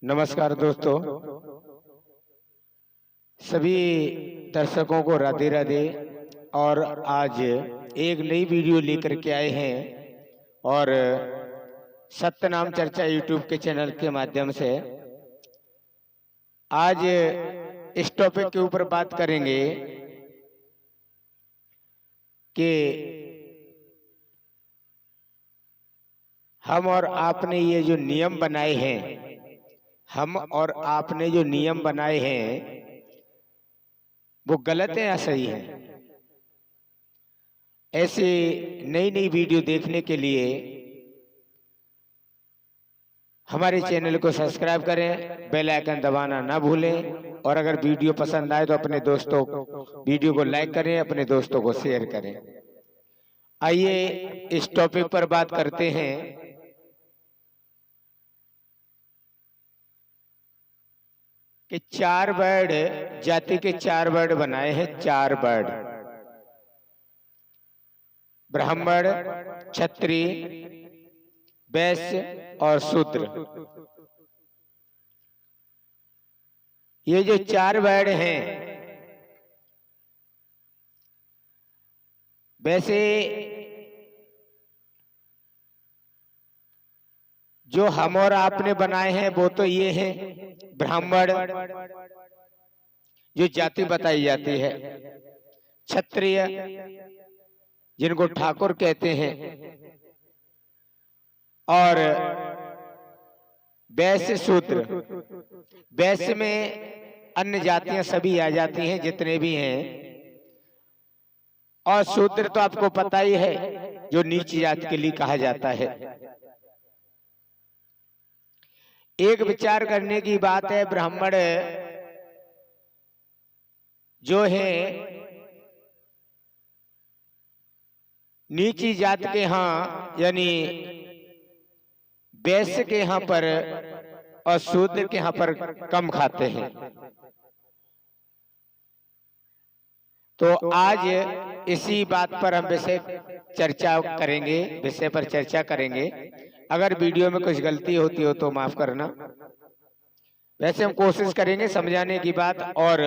नमस्कार दोस्तों, सभी दर्शकों को राधे राधे। और आज एक नई वीडियो लेकर के आए हैं और सत्यनाम चर्चा यूट्यूब के चैनल के माध्यम से आज इस टॉपिक के ऊपर बात करेंगे कि हम और आपने ये जो नियम बनाए हैं, हम और आपने जो नियम बनाए हैं वो गलत है या सही है। ऐसे नई नई वीडियो देखने के लिए हमारे चैनल को सब्सक्राइब करें, बेल आइकन दबाना ना भूलें और अगर वीडियो पसंद आए तो अपने दोस्तों वीडियो को लाइक करें, अपने दोस्तों को शेयर करें। आइए इस टॉपिक पर बात करते हैं कि 4 वर्ड जाति के 4 वर्ड बनाए हैं। 4 वर्ड: ब्राह्मण, क्षत्रिय, वैश्य और शूद्र। ये जो 4 वर्ड हैं, वैसे जो हम और आपने बनाए हैं वो तो ये हैं: ब्राह्मण जो जाति बताई जाती है, क्षत्रिय जिनको ठाकुर कहते हैं, और वैश्य शूद्र। वैश्य में अन्य जातियां सभी आ जाती हैं जितने भी हैं, और शूद्र तो आपको पता ही है जो नीची जाति के लिए कहा जाता है। एक विचार करने की बात है, ब्राह्मण जो है नीची जात के यहाँ यानी वैश्य के यहाँ पर और शूद्र के यहाँ पर कम खाते हैं। तो आज इसी बात पर हम विषय पर चर्चा करेंगे। अगर वीडियो में कुछ गलती होती हो तो माफ करना। वैसे हम कोशिश करेंगे समझाने की बात, और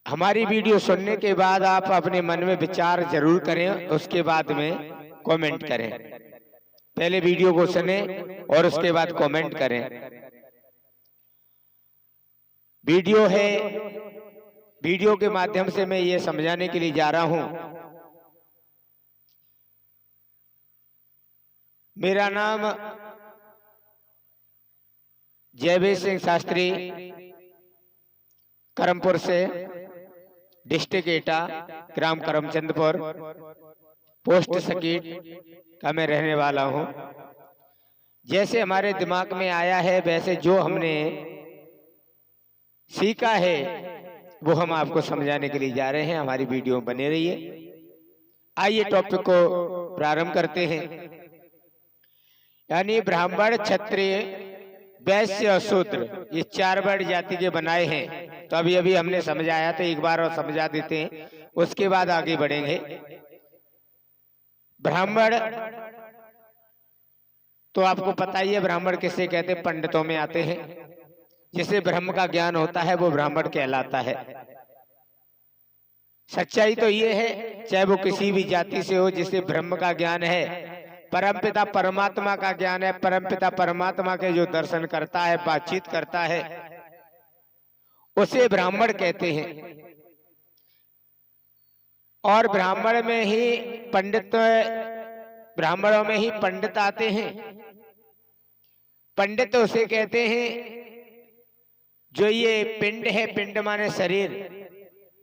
हमारी वीडियो सुनने के बाद आप अपने मन में विचार जरूर करें, उसके बाद में कमेंट करें। पहले वीडियो को सुने और उसके बाद कमेंट करें। वीडियो के माध्यम से मैं ये समझाने के लिए जा रहा हूं। मेरा नाम जयवीर सिंह शास्त्री, करमपुर से, डिस्ट्रिक्ट एटा, ग्राम करमचंदपुर, पोस्ट सकीट का मैं रहने वाला हूं। जैसे हमारे दिमाग में आया है वैसे जो हमने सीखा है वो हम आपको समझाने के लिए जा रहे हैं। हमारी वीडियो बने रहिए। आइए टॉपिक को प्रारंभ करते हैं। यानी ब्राह्मण, क्षत्रिय, वैश्य और शूद्र, ये 4 वर्ड जाति के बनाए हैं। तो अभी हमने समझाया तो एक बार और समझा देते हैं, उसके बाद आगे बढ़ेंगे। ब्राह्मण तो आपको पता ही है, ब्राह्मण किसे कहते हैं? पंडितों में आते हैं। जिसे ब्रह्म का ज्ञान होता है वो ब्राह्मण कहलाता है। सच्चाई तो ये है, चाहे वो किसी भी जाति से हो, जिसे ब्रह्म का ज्ञान है, परमपिता परमात्मा का ज्ञान है, परमपिता परमात्मा के जो दर्शन करता है, बातचीत करता है, उसे ब्राह्मण कहते हैं। और ब्राह्मणों में ही पंडित आते हैं। पंडित उसे कहते हैं जो ये पिंड है, पिंड माने शरीर,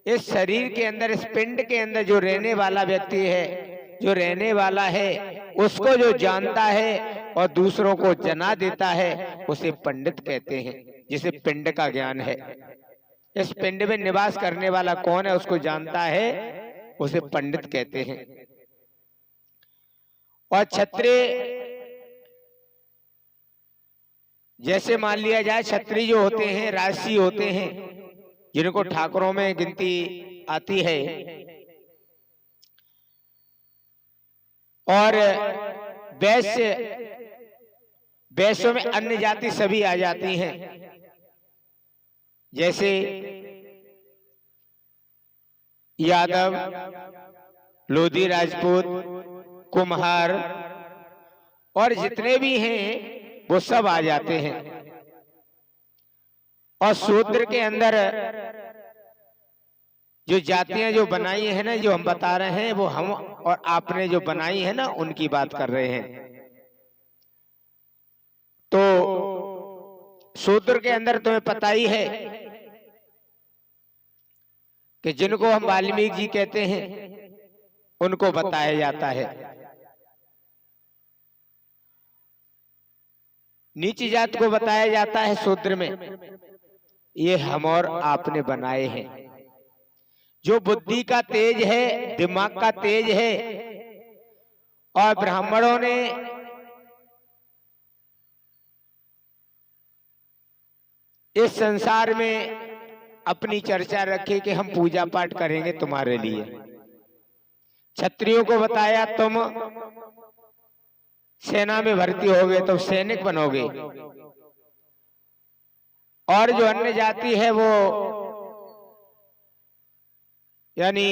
इस शरीर के अंदर, इस पिंड के अंदर जो रहने वाला व्यक्ति है, जो रहने वाला है, उसको जो जानता है और दूसरों को जना देता है, उसे पंडित कहते हैं, जिसे पिंड का ज्ञान है। इस पिंड में निवास करने वाला कौन है उसको जानता है, उसे पंडित कहते हैं। और क्षत्रिय, जैसे मान लिया जाए क्षत्रिय जो होते हैं राजसी होते हैं, जिनको ठाकुरों में गिनती आती है, और वैश्य वैश्यों में अन्य जाति सभी आ जाती हैं, जैसे यादव, लोधी राजपूत, कुम्हार और जितने भी हैं वो सब आ जाते हैं। और शूद्र के अंदर जो जातियां जो बनाई है ना, जो हम बता रहे हैं, वो हम और आपने जो बनाई है ना, उनकी बात कर रहे हैं। तो शूद्र के अंदर तुम्हें पता ही है कि जिनको हम वाल्मीकि जी कहते हैं उनको बताया जाता है। नीची जात को बताया जाता है शूद्र में, ये हम और आपने बनाए हैं। जो बुद्धि का तेज है, दिमाग का तेज है, और ब्राह्मणों ने इस संसार में अपनी चर्चा रखी कि हम पूजा पाठ करेंगे तुम्हारे लिए। क्षत्रियों को बताया तुम सेना में भर्ती होगे तो सैनिक बनोगे, और जो अन्य जाति है वो यानी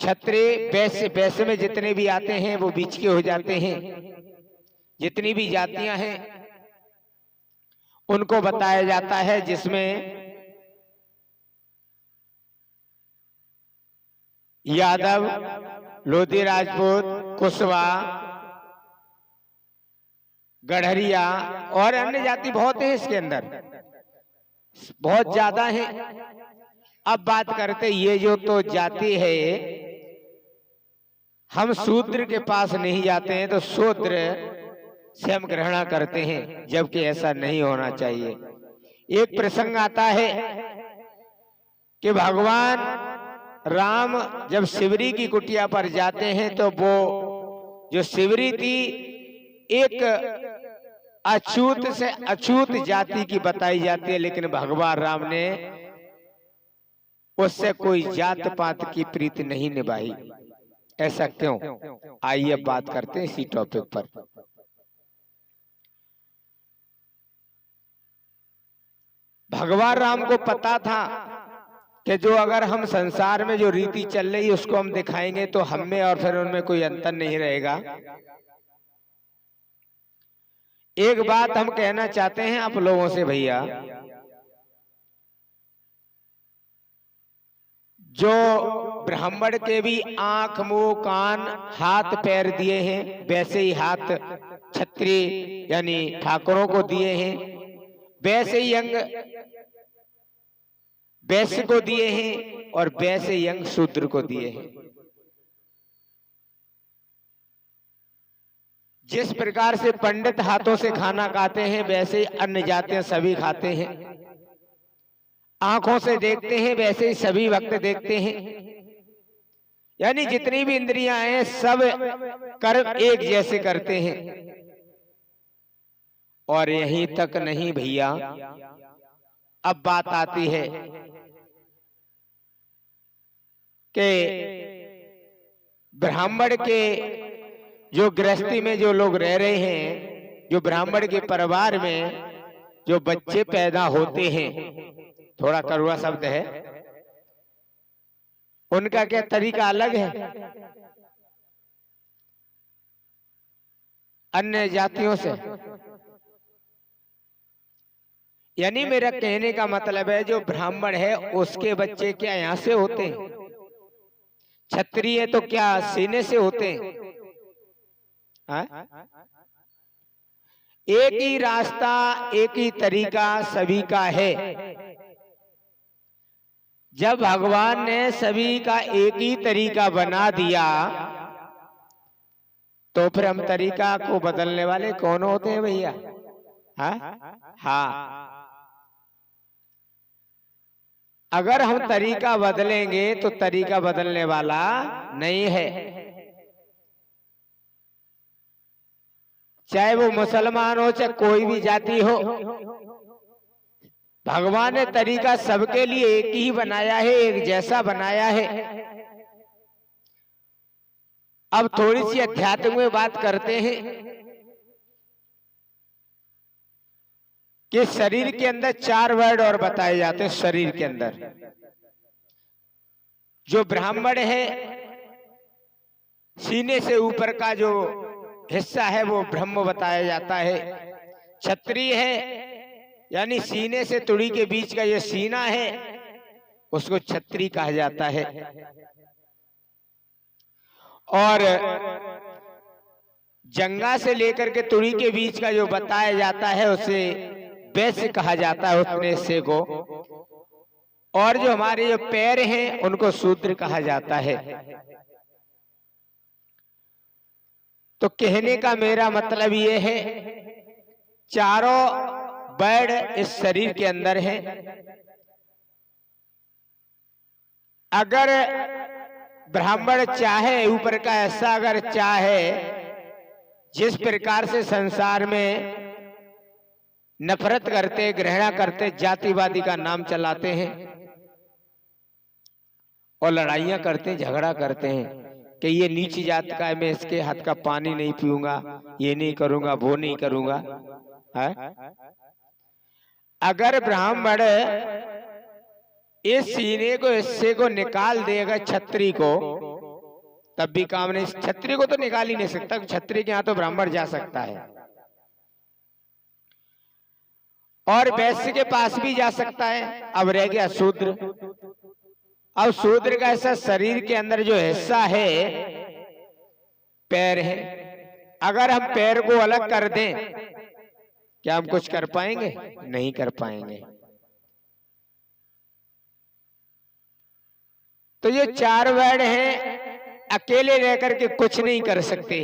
क्षत्रिय वैश्य में जितने भी आते हैं वो बीच के हो जाते हैं। जितनी भी जातियां हैं उनको बताया जाता है, जिसमें यादव, लोधी राजपूत, कुशवा, गढ़रिया और अन्य जाति बहुत है, इसके अंदर बहुत ज्यादा है। अब बात करते ये जो तो जाति है, हम शूद्र के पास नहीं जाते हैं तो शूद्र से हम घृणा करते हैं, जबकि ऐसा नहीं होना चाहिए। एक प्रसंग आता है कि भगवान राम जब शिवरी की कुटिया पर जाते हैं तो वो जो शिवरी थी एक अछूत से अछूत जाति की बताई जाती है, लेकिन भगवान राम ने उससे कोई जात पात की प्रीति नहीं निभाई। ऐसा क्यों? आइए बात करते हैं इसी टॉपिक पर। भगवान राम को पता था कि जो अगर हम संसार में जो रीति चल रही है उसको हम दिखाएंगे तो हम में और फिर उनमें कोई अंतर नहीं रहेगा। एक बात हम कहना चाहते हैं आप लोगों से भैया, जो ब्राह्मण के भी आंख, मुंह, कान, हाथ, पैर दिए हैं, वैसे ही हाथ क्षत्रिय यानी ठाकुरों को दिए हैं, वैसे ही अंग वैश्य को दिए हैं और वैसे ही अंग शूद्र को दिए हैं। जिस प्रकार से पंडित हाथों से खाना खाते हैं वैसे ही अन्य जातियां सभी खाते हैं। आंखों से देखते हैं वैसे ही सभी वक्त देखते हैं, यानी जितनी भी इंद्रियां हैं सब कर्म एक जैसे करते हैं। और यहीं तक नहीं भैया, अब बात आती है कि ब्राह्मण के जो गृहस्थी में जो लोग रह रहे हैं, जो ब्राह्मण के परिवार में जो बच्चे पैदा होते हैं, थोड़ा कड़वा शब्द है, उनका क्या तरीका अलग है अन्य जातियों से। यानी मेरा कहने का मतलब है जो ब्राह्मण है उसके बच्चे क्या यहां से होते हैं? क्षत्रिय तो क्या सीने से होते हैं? एक ही रास्ता, एक ही तरीका सभी का है। जब भगवान ने सभी का एक ही तरीका बना दिया तो फिर हम तरीका को बदलने वाले कौन होते हैं भैया? हाँ, अगर हम तरीका बदलेंगे तो तरीका बदलने वाला नहीं है। चाहे वो मुसलमान हो चाहे कोई भी जाति हो, भगवान ने तरीका सबके लिए एक ही बनाया है, एक जैसा बनाया है। अब थोड़ी सी अध्यात्म में बात करते हैं कि शरीर के अंदर 4 वर्ड और बताए जाते हैं। शरीर के अंदर जो ब्राह्मण है, सीने से ऊपर का जो हिस्सा है वो ब्रह्म बताया जाता है। क्षत्रिय है यानी सीने से तुड़ी के बीच का ये सीना है, उसको क्षत्रिय कहा जाता है। और जंगा से लेकर के तुड़ी के बीच का जो बताया जाता है उसे वैश्य कहा जाता है, उतने हिस्से को। और जो हमारे जो पैर हैं उनको शूद्र कहा जाता है। तो कहने का मेरा मतलब ये है, चारों वर्ड इस शरीर के अंदर है। अगर ब्राह्मण चाहे, ऊपर का ऐसा अगर चाहे, जिस प्रकार से संसार में नफरत करते, घृणा करते, जातिवादी का नाम चलाते हैं और लड़ाइयां करते हैं, झगड़ा करते हैं कि ये नीची जात का है, मैं इसके हाथ का पानी नहीं पीऊंगा, ये नहीं करूंगा, वो नहीं करूंगा, है? अगर ब्राह्मण इस सीने को, हिस्से को निकाल देगा क्षत्रिय को, तब भी काम नहीं। क्षत्रिय को तो निकाल ही नहीं सकता, क्षत्रिय के यहाँ तो ब्राह्मण जा सकता है और वैश्य के पास भी जा सकता है। अब रह गया शूद्र। अब शूद्र का ऐसा शरीर के अंदर जो हिस्सा है, पैर है। अगर हम पैर को अलग कर दें, क्या हम कुछ कर पाएंगे? नहीं कर पाएंगे। तो ये 4 वर्ड हैं, अकेले रहकर के कुछ नहीं कर सकते।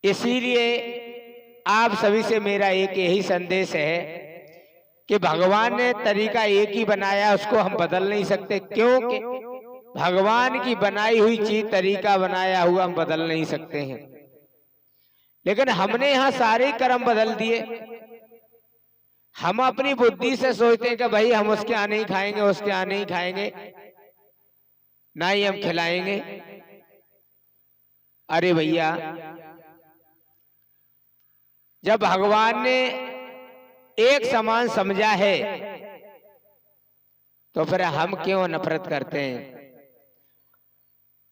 इसीलिए आप सभी से मेरा एक यही संदेश है कि भगवान ने तरीका एक ही बनाया, उसको हम बदल नहीं सकते। क्योंकि भगवान की बनाई हुई चीज, तरीका बनाया हुआ हम बदल नहीं सकते हैं। लेकिन हमने यहाँ सारे कर्म बदल दिए। हम अपनी बुद्धि से सोचते हैं कि भाई हम उसके यहाँ नहीं खाएंगे, उसके यहाँ नहीं खाएंगे, ना ही हम खिलाएंगे। अरे भैया, जब भगवान ने एक समान समझा है तो फिर हम क्यों नफरत करते हैं?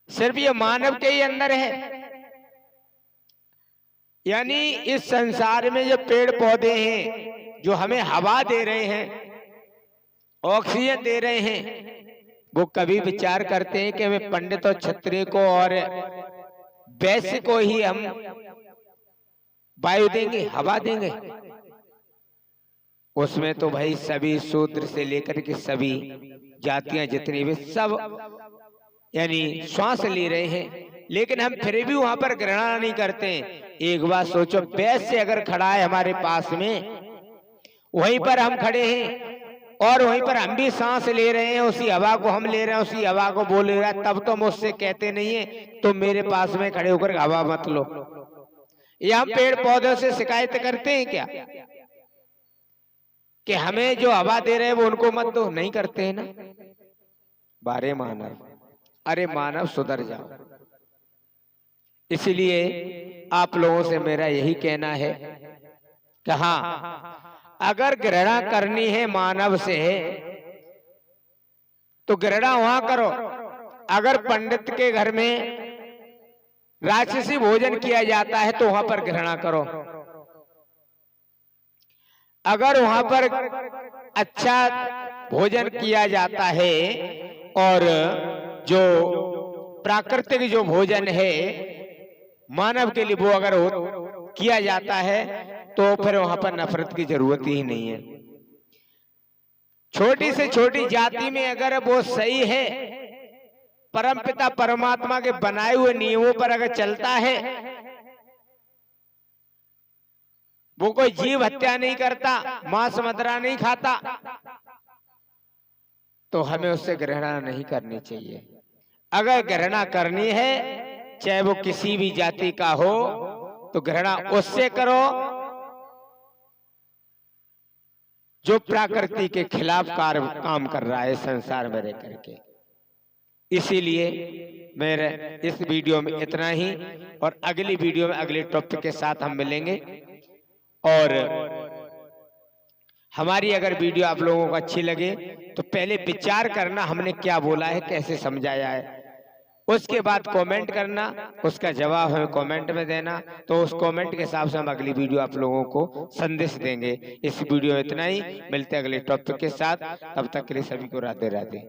सिर्फ ये मानव के ही अंदर है। यानी इस संसार में जो पेड़ पौधे हैं, जो हमें हवा दे रहे हैं, ऑक्सीजन दे रहे हैं, वो कभी विचार करते हैं कि हमें पंडित और क्षत्रिय को और वैश्य को ही हम वायु देंगे, हवा देंगे? उसमें तो भाई सभी शूद्र से लेकर के सभी जातियां जितनी भी सब यानी श्वास ले रहे हैं, लेकिन हम फिर भी वहां पर घृणा नहीं करते। एक बात सोचो, वैश्य अगर खड़ा है हमारे पास में, वहीं पर हम खड़े हैं और वहीं पर हम भी सांस ले रहे हैं, उसी हवा को हम ले रहे हैं, उसी हवा को बोल रहे हैं, तब तो मुझसे कहते नहीं है तो मेरे पास में खड़े होकर हवा मत लो। या हम पेड़ पौधों से शिकायत करते हैं क्या कि हमें जो हवा दे रहे हैं वो उनको मत दो? नहीं करते हैं ना। बारे मानव, अरे मानव सुधर जाओ। इसलिए आप लोगों से मेरा यही कहना है कि हाँ, अगर घृणा करनी है मानव से तो घृणा वहां करो। अगर पंडित के घर में राक्षसी भोजन किया जाता है तो वहां पर घृणा करो। अगर वहां पर अच्छा भोजन किया जाता है और जो प्राकृतिक जो भोजन है मानव के लिए, वो अगर किया जाता है तो फिर वहां पर नफरत की जरूरत ही नहीं है। छोटी से छोटी जाति में अगर वो सही है, परमपिता परमात्मा के बनाए हुए नियमों पर अगर चलता है, वो कोई जीव हत्या नहीं करता, मांस मदिरा नहीं खाता, तो हमें उससे घृणा नहीं करनी चाहिए। अगर घृणा करनी है, चाहे वो किसी भी जाति का हो, तो घृणा उससे करो जो प्रकृति के खिलाफ काम कर रहा है संसार में रह करके। इसीलिए मेरे इस वीडियो में इतना ही, और अगली वीडियो में अगले टॉपिक के साथ हम मिलेंगे। और हमारी अगर वीडियो आप लोगों को अच्छी लगे तो पहले विचार करना हमने क्या बोला है, कैसे समझाया है, उसके बाद कमेंट करना, उसका जवाब हमें कमेंट में देना। तो उस कमेंट के हिसाब से हम अगली वीडियो आप लोगों को संदेश देंगे। इस वीडियो में इतना ही, मिलते हैं अगले टॉपिक के साथ। तब तक के लिए सभी को राधे राधे।